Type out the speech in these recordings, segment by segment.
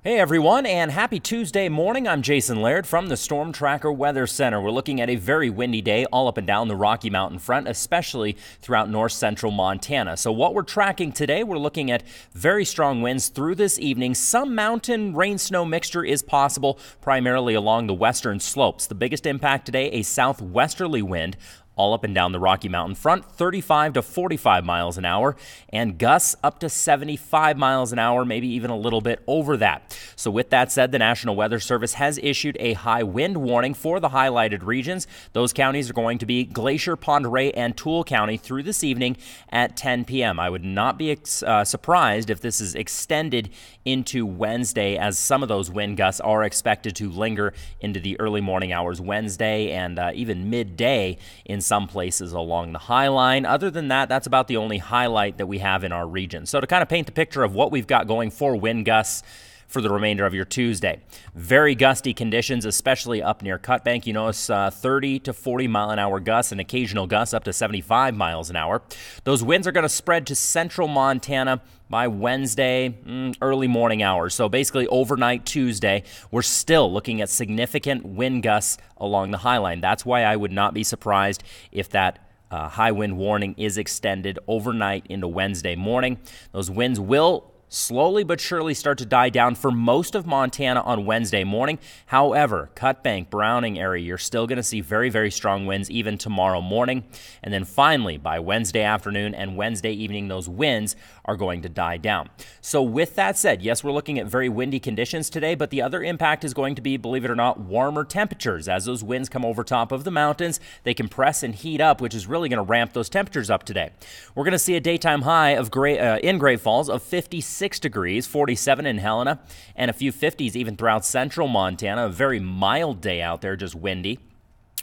Hey everyone, and happy Tuesday morning. I'm Jason Laird from the Storm Tracker Weather Center. We're looking at a very windy day all up and down the Rocky Mountain front, especially throughout north central Montana. So what we're tracking today, we're looking at very strong winds through this evening. Some mountain rain-snow mixture is possible, primarily along the western slopes. The biggest impact today, a southwesterly wind all up and down the Rocky Mountain front, 35 to 45 miles an hour, and gusts up to 75 miles an hour, maybe even a little bit over that. So with that said, the National Weather Service has issued a high wind warning for the highlighted regions. Those counties are going to be Glacier, Pend Oreille, and Toole County through this evening at 10 p.m. I would not be surprised if this is extended into Wednesday, as some of those wind gusts are expected to linger into the early morning hours Wednesday and even midday in some places along the High Line. Other than that, that's about the only highlight that we have in our region. So to kind of paint the picture of what we've got going for wind gusts for the remainder of your Tuesday. Very gusty conditions, especially up near Cut Bank. You notice 30 to 40 mile an hour gusts and occasional gusts up to 75 miles an hour. Those winds are going to spread to central Montana by Wednesday, early morning hours. So basically overnight Tuesday, we're still looking at significant wind gusts along the High Line. That's why I would not be surprised if that high wind warning is extended overnight into Wednesday morning. Those winds will slowly but surely start to die down for most of Montana on Wednesday morning. However, Cut Bank, Browning area, you're still going to see very, very strong winds even tomorrow morning. And then finally, by Wednesday afternoon and Wednesday evening, those winds are going to die down. So with that said, yes, we're looking at very windy conditions today, but the other impact is going to be, believe it or not, warmer temperatures. As those winds come over top of the mountains, they compress and heat up, which is really going to ramp those temperatures up today. We're going to see a daytime high of in Great Falls of 56 degrees, 47 in Helena, and a few 50s even throughout central Montana. A very mild day out there, just windy.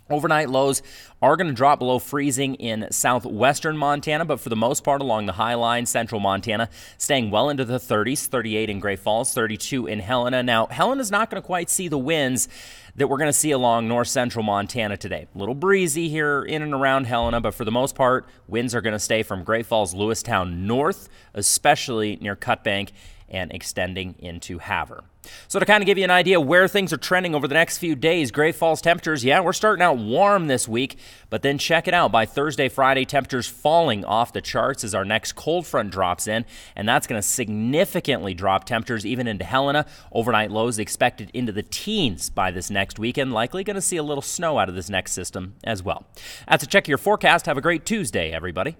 Overnight lows are going to drop below freezing in southwestern Montana, but for the most part along the High Line, central Montana, staying well into the 30s, 38 in Great Falls, 32 in Helena. Now, Helena's not going to quite see the winds that we're going to see along north central Montana today. A little breezy here in and around Helena, but for the most part, winds are going to stay from Great Falls, Lewistown north, especially near Cut Bank, and extending into Havre. So to kind of give you an idea where things are trending over the next few days, Great Falls temperatures, yeah, we're starting out warm this week, but then check it out. By Thursday, Friday, temperatures falling off the charts as our next cold front drops in, and that's going to significantly drop temperatures even into Helena. Overnight lows expected into the teens by this next weekend. Likely going to see a little snow out of this next system as well. That's a check of your forecast. Have a great Tuesday, everybody.